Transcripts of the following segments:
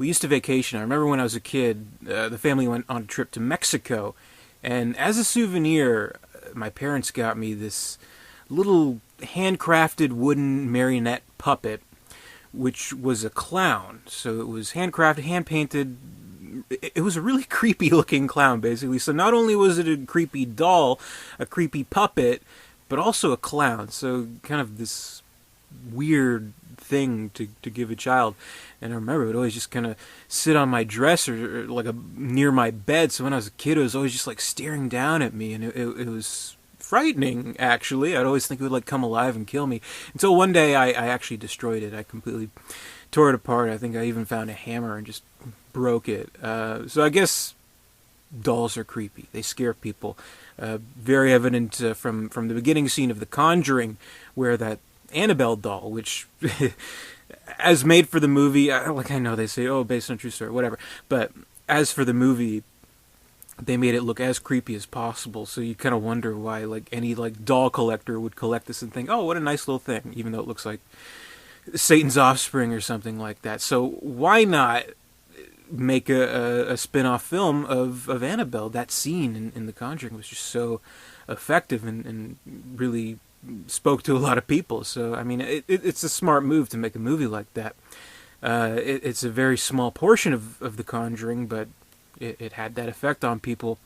we used to vacation. I remember when I was a kid, the family went on a trip to Mexico, and as a souvenir, my parents got me this little handcrafted wooden marionette puppet, which was a clown. So it was handcrafted, hand-painted. It was a really creepy looking clown, basically. So not only was it a creepy doll, a creepy puppet, but also a clown. So kind of this weird thing to give a child. And I remember it would always just kind of sit on my dresser, or like near my bed. So when I was a kid, it was always just like staring down at me, and it was frightening, actually. I'd always think it would like come alive and kill me. Until one day I actually destroyed it. I completely tore it apart. I think I even found a hammer and just broke it. So I guess dolls are creepy. They scare people. Very evident from the beginning scene of The Conjuring, where that Annabelle doll, which as made for the movie, I know they say, oh, based on true story, whatever, but as for the movie, they made it look as creepy as possible. So you kind of wonder why like any like doll collector would collect this and think, oh, what a nice little thing, even though it looks like Satan's offspring or something like that. So why not make a spin-off film of Annabelle? That scene in The Conjuring was just so effective and really spoke to a lot of people. So I mean, it's a smart move to make a movie like that. It's a very small portion of The Conjuring, but it had that effect on people.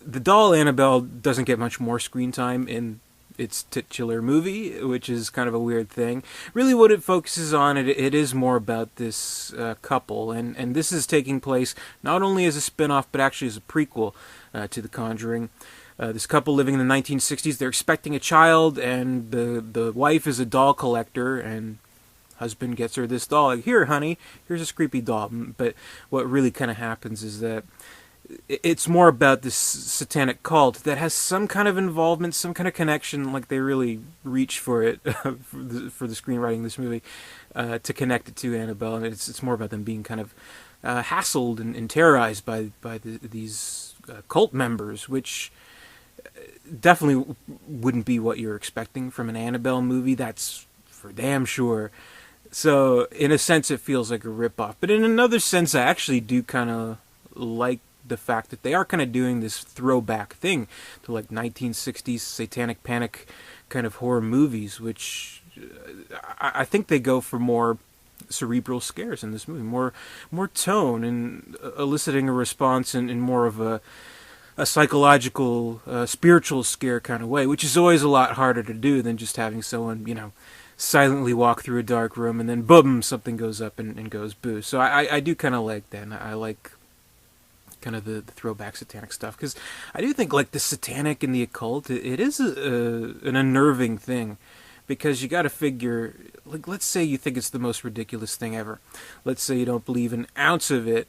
The doll Annabelle doesn't get much more screen time in its titular movie, which is kind of a weird thing. Really what it focuses on, it is more about this couple, and this is taking place not only as a spin-off, but actually as a prequel to The Conjuring. This couple living in the 1960s, they're expecting a child, and the wife is a doll collector, and husband gets her this doll. Like, here, honey, here's this creepy doll. But what really kind of happens is that it's more about this satanic cult that has some kind of involvement, some kind of connection. Like, they really reach for it for the screenwriting of this movie to connect it to Annabelle. And it's more about them being kind of hassled and terrorized by these cult members, which definitely wouldn't be what you're expecting from an Annabelle movie. That's for damn sure. So, in a sense, it feels like a ripoff. But in another sense, I actually do kind of like the fact that they are kind of doing this throwback thing to like 1960s satanic panic kind of horror movies, which I think they go for more cerebral scares in this movie, more tone and eliciting a response in more of a psychological, spiritual scare kind of way, which is always a lot harder to do than just having someone, silently walk through a dark room and then boom, something goes up and goes boo. So I do kind of like that, and I like kind of the throwback satanic stuff, because I do think like the satanic and the occult, it is an unnerving thing, because you got to figure, like, let's say you think it's the most ridiculous thing ever. Let's say you don't believe an ounce of it.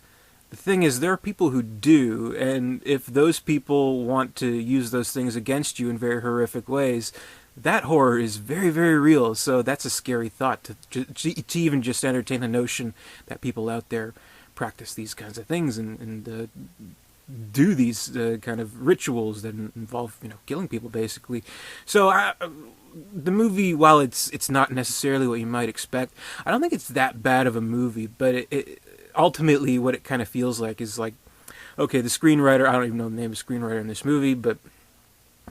The thing is, there are people who do, and if those people want to use those things against you in very horrific ways, that horror is very, very real. So that's a scary thought to even just entertain the notion that people out there practice these kinds of things and do these kind of rituals that involve killing people, basically. So the movie, while it's not necessarily what you might expect, I don't think it's that bad of a movie. But it ultimately, what it kind of feels like is like, okay, the screenwriter, I don't even know the name of the screenwriter in this movie, but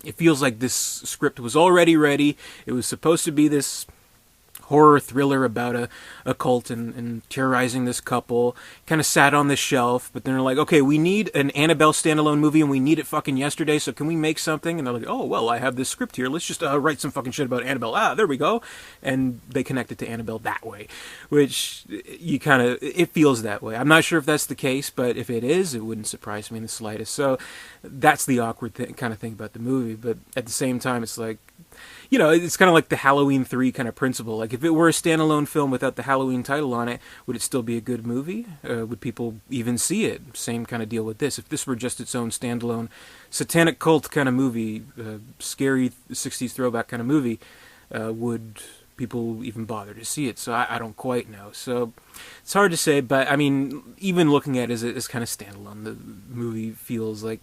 it feels like this script was already ready. It was supposed to be this horror thriller about a cult and terrorizing this couple. Kind of sat on the shelf, but then they're like, okay, we need an Annabelle standalone movie, and we need it fucking yesterday, so can we make something? And they're like, oh, well, I have this script here. Let's just write some fucking shit about Annabelle. There we go. And they connect it to Annabelle that way, which it feels that way. I'm not sure if that's the case, but if it is, it wouldn't surprise me in the slightest. So that's the awkward kind of thing about the movie. But at the same time, it's like, it's kind of like the Halloween 3 kind of principle. Like, if it were a standalone film without the Halloween title on it, would it still be a good movie? Would people even see it? Same kind of deal with this. If this were just its own standalone satanic cult kind of movie, scary 60s throwback kind of movie, would people even bother to see it? So I don't quite know. So it's hard to say, but I mean, even looking at it as kind of standalone, the movie feels like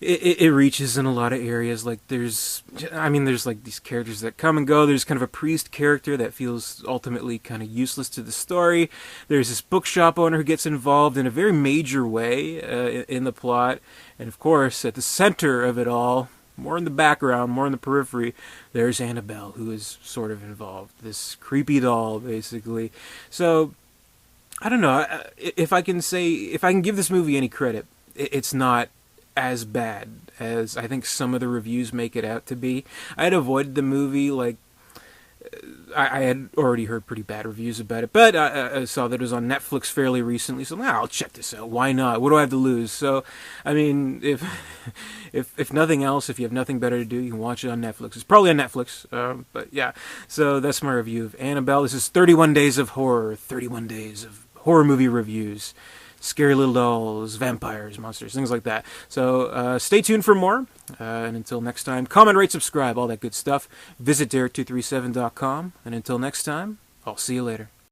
it reaches in a lot of areas. Like there's like these characters that come and go. There's kind of a priest character that feels ultimately kind of useless to the story. There's this bookshop owner who gets involved in a very major way in the plot. And of course, at the center of it all, more in the background, more in the periphery, there's Annabelle, who is sort of involved. This creepy doll, basically. So, I don't know. If I can give this movie any credit, it's not as bad as I think some of the reviews make it out to be. I had avoided the movie, like, I had already heard pretty bad reviews about it, but I saw that it was on Netflix fairly recently, so I'll check this out. Why not? What do I have to lose? So, I mean, if nothing else, if you have nothing better to do, you can watch it on Netflix. It's probably on Netflix, but yeah. So that's my review of Annabelle. This is 31 Days of Horror, 31 Days of Horror Movie Reviews. Scary little dolls, vampires, monsters, things like that. So stay tuned for more. And until next time, comment, rate, subscribe, all that good stuff. Visit Derek237.com. And until next time, I'll see you later.